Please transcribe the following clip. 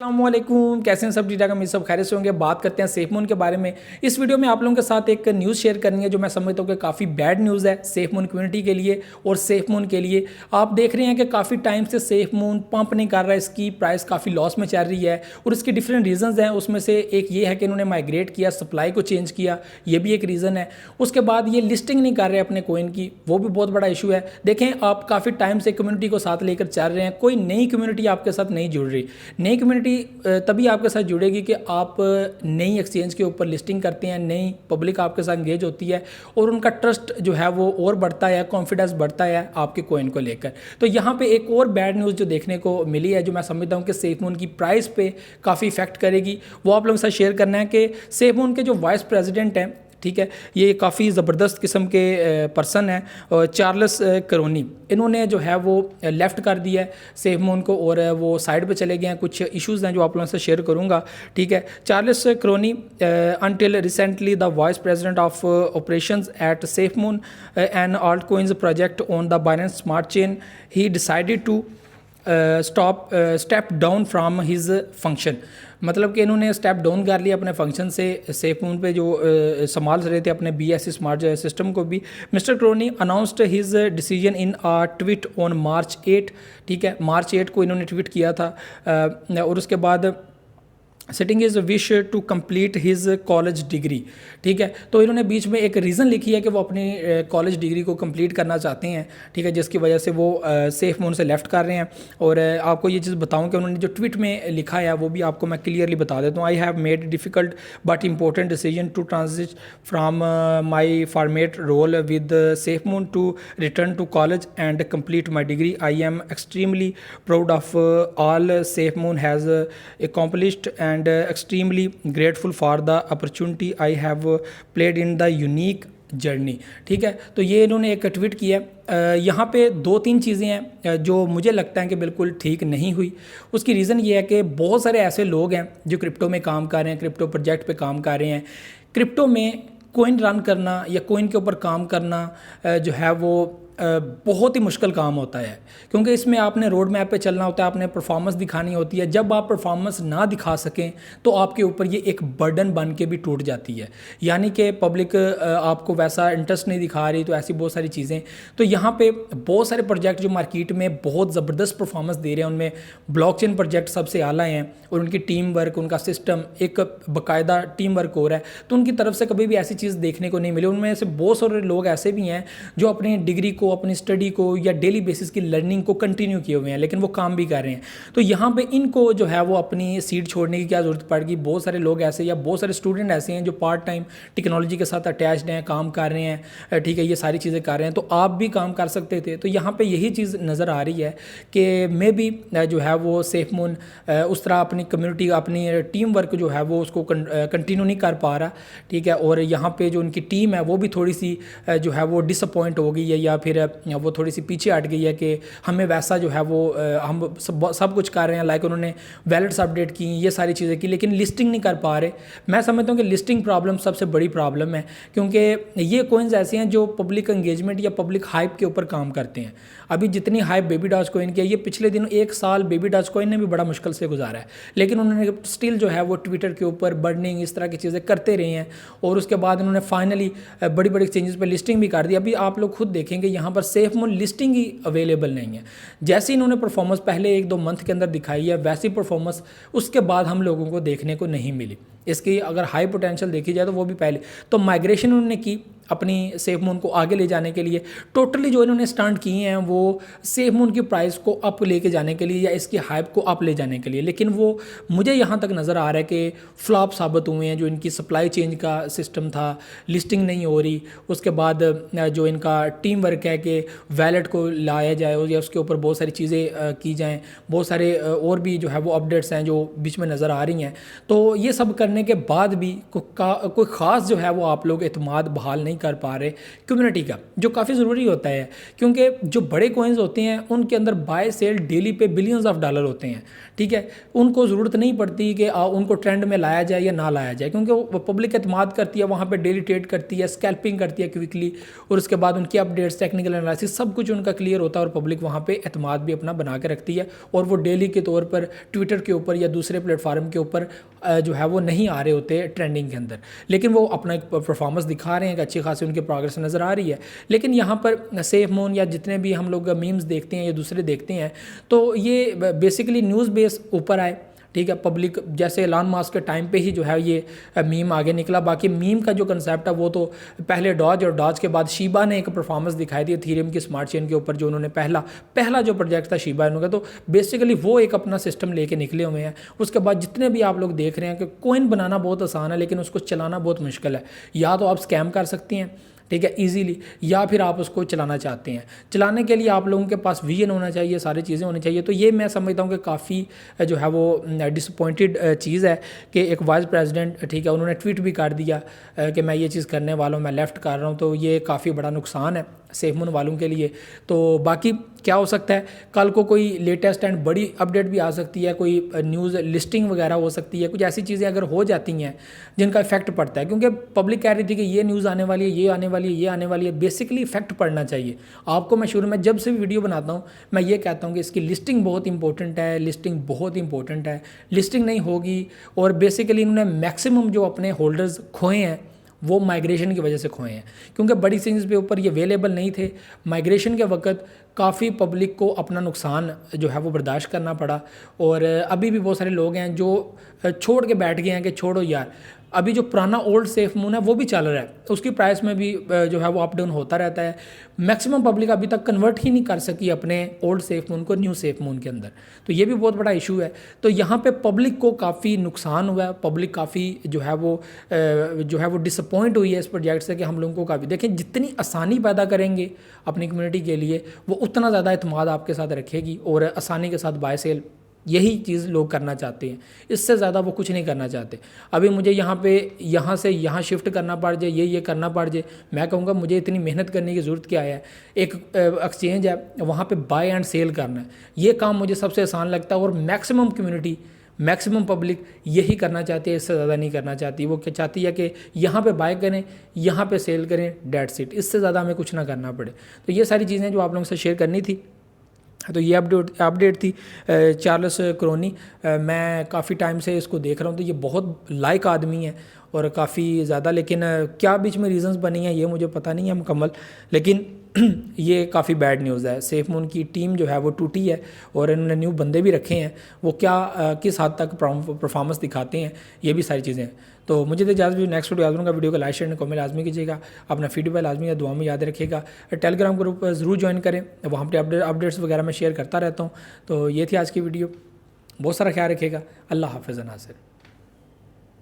अस्सलामुअलैकुम, कैसे हैं सब? ठीक ठाक, हम सब खैरियत से होंगे। बात करते हैं सेफमून के बारे में। इस वीडियो में आप लोगों के साथ एक न्यूज़ शेयर करनी है जो मैं समझता हूँ कि काफ़ी बैड न्यूज़ है सेफमून कम्युनिटी के लिए और सेफमून के लिए। आप देख रहे हैं कि काफ़ी टाइम से सेफमून पंप नहीं कर रहा है, इसकी प्राइस काफ़ी लॉस में चल रही है और इसके डिफरेंट रीजंस हैं। उसमें से एक ये है कि इन्होंने माइग्रेट किया, सप्लाई को चेंज किया, ये भी एक रीज़न है। उसके बाद ये लिस्टिंग नहीं कर रहे अपने कोइन की, वो भी बहुत बड़ा इशू है। देखें, आप काफ़ी टाइम से कम्युनिटी को साथ लेकर चल रहे हैं, कोई नई कम्युनिटी आपके साथ नहीं जुड़ रही। नई कम्युनिटी तभी आपके साथ जुड़ेगी कि आप नई एक्सचेंज के ऊपर लिस्टिंग करते हैं, नई पब्लिक आपके साथ इंगेज होती है और उनका ट्रस्ट जो है वो और बढ़ता है, कॉन्फिडेंस बढ़ता है आपके कोइन को लेकर। तो यहाँ पे एक और बैड न्यूज़ जो देखने को मिली है, जो मैं समझता हूँ कि सेफमून की प्राइस पे काफ़ी इफेक्ट करेगी, वो आप लोगों के साथ शेयर करना है कि सेफमून के जो वाइस प्रेसिडेंट हैं, ठीक है, ये काफ़ी ज़बरदस्त किस्म के पर्सन है, चार्ल्स करोनी। इन्होंने जो है वो लेफ़्ट कर दिया है सेफमून को और वो साइड पे चले गए हैं। कुछ इश्यूज़ हैं जो आप लोगों से शेयर करूंगा, ठीक है। Charles Karoni until recently the vice president of operations at SafeMoon and alt coins project on the Binance smart chain, he decided to step down from his function. मतलब कि इन्होंने स्टेप डाउन कर लिया अपने function से। SafeMoon पे जो संभाल रहे थे अपने BSC स्मार्ट सिस्टम को भी। Mister Karony announced his decision in a tweet on March 8, ठीक है, मार्च 8 को इन्होंने ट्वीट किया था। और उसके बाद citing his wish to complete his college degree, ठीक है। तो इन्होंने बीच में एक रीज़न लिखी है कि वो अपनी कॉलेज डिग्री को कंप्लीट करना चाहते हैं, ठीक है, जिसकी वजह से वो सेफमून से लेफ़्ट कर रहे हैं। और आपको ये चीज़ बताऊं कि उन्होंने जो ट्वीट में लिखा है वो भी आपको मैं क्लियरली बता देता हूँ। I have made difficult but important decision to transit from my former role with SafeMoon to return to college and complete my degree. I am extremely proud of all SafeMoon has accomplished and extremely grateful for the opportunity I have played in the unique journey, ठीक है। तो ये इन्होंने एक tweet किया। यहाँ पे दो तीन चीज़ें हैं जो मुझे लगता है कि बिल्कुल ठीक नहीं हुई। उसकी रीज़न ये है कि बहुत सारे ऐसे लोग हैं जो क्रिप्टो में काम कर रहे हैं, क्रिप्टो प्रोजेक्ट पे काम कर रहे हैं। क्रिप्टो में कोइन रन करना या कोइन के ऊपर काम करना जो है वो बहुत ही मुश्किल काम होता है, क्योंकि इसमें आपने रोड मैप पे चलना होता है, आपने परफॉर्मेंस दिखानी होती है। जब आप परफॉर्मेंस ना दिखा सकें तो आपके ऊपर ये एक बर्डन बन के भी टूट जाती है, यानी कि पब्लिक आपको वैसा इंटरेस्ट नहीं दिखा रही। तो ऐसी बहुत सारी चीज़ें। तो यहाँ पे बहुत सारे प्रोजेक्ट जो मार्केट में बहुत ज़बरदस्त परफॉर्मेंस दे रहे हैं, उनमें ब्लॉकचेन प्रोजेक्ट सबसे आला हैं और उनकी टीम वर्क, उनका सिस्टम एक बाकायदा टीम वर्क हो रहा है। तो उनकी तरफ से कभी भी ऐसी चीज़ देखने को नहीं मिली। उनमें से बहुत सारे लोग ऐसे भी हैं जो अपनी डिग्री को, अपनी स्टडी को या डेली बेसिस की लर्निंग को कंटिन्यू किए हुए हैं, लेकिन वो काम भी कर रहे हैं। तो यहाँ पे इनको जो है वो अपनी सीट छोड़ने की क्या ज़रूरत पड़ेगी। बहुत सारे लोग ऐसे या बहुत सारे स्टूडेंट ऐसे हैं जो पार्ट टाइम टेक्नोलॉजी के साथ अटैच्ड हैं, काम कर रहे हैं, ठीक है, ये सारी चीज़ें कर रहे हैं। तो आप भी काम कर सकते थे। तो यहाँ पर यही चीज़ नज़र आ रही है कि मे बी जो है वो सेफमून उस तरह अपनी कम्युनिटी, अपनी टीम वर्क जो है वो उसको कंटिन्यू नहीं कर पा रहा, ठीक है। और यहाँ पे जो उनकी टीम है वो भी थोड़ी सी जो है वो डिसअपॉइंट हो गई है या फिर वो थोड़ी सी पीछे हट गई है कि हमें वैसा जो है वो हम सब कुछ कर रहे हैं। लाइक उन्होंने वैलेट्स अपडेट की, ये सारी चीज़ें की, लेकिन लिस्टिंग नहीं कर पा रहे। मैं समझता हूँ कि लिस्टिंग प्रॉब्लम सबसे बड़ी प्रॉब्लम है, क्योंकि ये कोइंस ऐसे हैं जो पब्लिक एंगेजमेंट या पब्लिक हाइप के ऊपर काम करते हैं। अभी जितनी हाइप बेबी डॉज कोइन की है, ये पिछले दिनों एक साल बेबी डॉज कोइन ने भी बड़ा मुश्किल से गुजारा है, लेकिन उन्होंने स्टिल जो है वो ट्विटर के ऊपर बर्निंग इस तरह की चीज़ें करते रहे हैं। और उसके बाद उन्होंने फाइनली बड़ी बड़ी एक्सचेंजेस पर लिस्टिंग भी कर दी। अभी आप लोग खुद देखेंगे यहाँ पर सेफमून लिस्टिंग ही अवेलेबल नहीं है। जैसे इन्होंने परफॉर्मेंस पहले 1-2 मंथ के अंदर दिखाई है, वैसी परफॉर्मेंस उसके बाद हम लोगों को देखने को नहीं मिली। इसकी अगर हाई पोटेंशियल देखी जाए तो वो भी पहले तो माइग्रेशन उन्होंने की अपनी सेफमून को आगे ले जाने के लिए। टोटली जो इन्होंने स्टंट किए हैं वो सेफमून की प्राइस को अप लेके जाने के लिए या इसकी हाइप को अप ले जाने के लिए, लेकिन वो मुझे यहाँ तक नज़र आ रहा है कि फ्लॉप साबित हुए हैं। जो इनकी सप्लाई चेंज का सिस्टम था, लिस्टिंग नहीं हो रही। उसके बाद जो इनका टीम वर्क है कि वैलेट को लाया जाए या उसके ऊपर बहुत सारी चीज़ें की जाएँ, बहुत सारे और भी जो है वो अपडेट्स हैं जो बीच में नज़र आ रही हैं। तो ये सब करने करने के बाद भी कोई ख़ास जो है वो आप लोग एतमाद बहाल नहीं कर पा रहे कम्युनिटी का, जो काफ़ी ज़रूरी होता है, क्योंकि जो बड़े कॉइन्स होते हैं उनके अंदर बाय सेल डेली पे बिलियंस ऑफ डॉलर होते हैं, ठीक है। उनको ज़रूरत नहीं पड़ती कि उनको ट्रेंड में लाया जाए या ना लाया जाए, क्योंकि वो पब्लिक एतमाद करती है, वहाँ पे डेली ट्रेड करती है, स्कैल्पिंग करती है क्विकली, और उसके बाद उनकी अपडेट्स, टेक्निकल एनालिसिस सब कुछ उनका क्लियर होता है, और पब्लिक वहाँ पे एतमाद भी अपना बना के रखती है, और वो डेली के तौर पर ट्विटर के ऊपर या दूसरे प्लेटफार्म के ऊपर जो है वो नहीं आ रहे होते ट्रेंडिंग के अंदर, लेकिन वो अपना एक परफॉर्मेंस दिखा रहे हैं कि अच्छी खासी उनकी प्रोग्रेस नज़र आ रही है। लेकिन यहाँ पर सेफ मून या जितने भी हम लोग मीम्स देखते हैं या दूसरे देखते हैं, तो ये बेसिकली न्यूज़ बेस ऊपर आए, ठीक है। पब्लिक जैसे एलन मस्क के टाइम पे ही जो है ये मीम आगे निकला। बाकी मीम का जो कंसेप्ट है वो तो पहले डॉज, और डॉज के बाद शीबा ने एक परफॉर्मेंस दिखाई दी इथेरियम की स्मार्ट चेन के ऊपर, जो उन्होंने पहला जो प्रोजेक्ट था शीबा इनका, तो बेसिकली वो एक अपना सिस्टम लेके निकले हुए हैं। उसके बाद जितने भी आप लोग देख रहे हैं कि कॉइन बनाना बहुत आसान है, लेकिन उसको चलाना बहुत मुश्किल है। या तो आप स्कैम कर सकते हैं, ठीक है, इजीली, या फिर आप उसको चलाना चाहते हैं। चलाने के लिए आप लोगों के पास विजन होना चाहिए, सारी चीज़ें होनी चाहिए। तो ये मैं समझता हूँ कि काफ़ी जो है वो डिसअपॉइंटेड चीज़ है कि एक वाइस प्रेसिडेंट, ठीक है, उन्होंने ट्वीट भी कर दिया कि मैं ये चीज़ करने वाला हूँ, मैं लेफ़्ट कर रहा हूँ। तो ये काफ़ी बड़ा नुकसान है सेफमून वालों के लिए। तो बाकी क्या हो सकता है, कल को कोई लेटेस्ट एंड बड़ी अपडेट भी आ सकती है, कोई न्यूज़ लिस्टिंग वगैरह हो सकती है, कुछ ऐसी चीज़ें अगर हो जाती हैं जिनका इफेक्ट पड़ता है, क्योंकि पब्लिक कह रही थी कि ये न्यूज़ आने वाली है, ये आने वाली है, ये आने वाली है। बेसिकली इफेक्ट पड़ना चाहिए आपको। मैं शुरू में जब से भी वीडियो बनाता हूँ मैं ये कहता हूँ कि इसकी लिस्टिंग बहुत इंपॉर्टेंट है, लिस्टिंग बहुत इंपॉर्टेंट है। लिस्टिंग नहीं होगी, और बेसिकली इन्होंने मैक्सिमम जो अपने होल्डर्स खोए हैं वो माइग्रेशन की वजह से खोए हैं, क्योंकि बड़ी सिंग्स पे ऊपर ये अवेलेबल नहीं थे। माइग्रेशन के वक्त काफ़ी पब्लिक को अपना नुकसान जो है वो बर्दाश्त करना पड़ा, और अभी भी बहुत सारे लोग हैं जो छोड़ के बैठ गए हैं कि छोड़ो यार। अभी जो पुराना ओल्ड सेफ मून है वो भी चल रहा है, उसकी प्राइस में भी जो है वो अप डाउन होता रहता है। मैक्सिमम पब्लिक अभी तक कन्वर्ट ही नहीं कर सकी अपने ओल्ड सेफ मून को न्यू सेफ मून के अंदर, तो ये भी बहुत बड़ा इशू है। तो यहाँ पे पब्लिक को काफ़ी नुकसान हुआ है, पब्लिक काफ़ी जो है वो डिसअपॉइंट हुई है इस प्रोजेक्ट से, कि हम लोगों को काफ़ी देखें जितनी आसानी पैदा करेंगे अपनी कम्युनिटी के लिए वो उतना ज़्यादा एतमाद आपके साथ रखेगी, और आसानी के साथ बाय सेल यही चीज़ लोग करना चाहते हैं, इससे ज़्यादा वो कुछ नहीं करना चाहते। अभी मुझे यहाँ से यहाँ शिफ्ट करना पड़ जाए, ये करना पड़ जाए, मैं कहूँगा मुझे इतनी मेहनत करने की ज़रूरत क्या है। एक एक्सचेंज है, वहाँ पे बाय एंड सेल करना है, ये काम मुझे सबसे आसान लगता है, और मैक्सिमम कम्युनिटी, मैक्सिमम पब्लिक यही करना चाहती है, इससे ज़्यादा नहीं करना चाहती। वो क्या चाहती है कि यहाँ पे बाय करें, यहाँ पे सेल करें, डेट्स इट, इससे ज़्यादा हमें कुछ ना करना पड़े। तो ये सारी चीज़ें जो आप लोगों से शेयर करनी थी। तो ये अपडेट थी चार्ल्स क्रोनी। मैं काफ़ी टाइम से इसको देख रहा हूँ, तो ये बहुत लाइक आदमी है और काफ़ी ज़्यादा, लेकिन क्या बीच में रीजंस बनी हैं ये मुझे पता नहीं है मुकम्मल, लेकिन ये काफ़ी बैड न्यूज़ है। सेफ मून की टीम जो है वो टूटी है, और इन्होंने न्यू बंदे भी रखे हैं, वो क्या किस हद तक परफॉर्मेंस दिखाते हैं, ये भी सारी चीज़ें हैं। तो मुझे तो इजाज़त भी, नेक्स्ट वीडियो याद दूँगा। वीडियो को लाइक शेयर कमेंट लाजमी कीजिएगा, अपना फीडबैक लाजमी या दुआ में याद रखिएगा। टेलीग्राम ग्रुप ज़रूर ज्वाइन करें, वहाँ पर अपडेट्स वगैरह मैं शेयर करता रहता हूँ। तो ये थी आज की वीडियो, बहुत सारा ख्याल रखिएगा। अल्लाह हाफ़िज़ नासिर।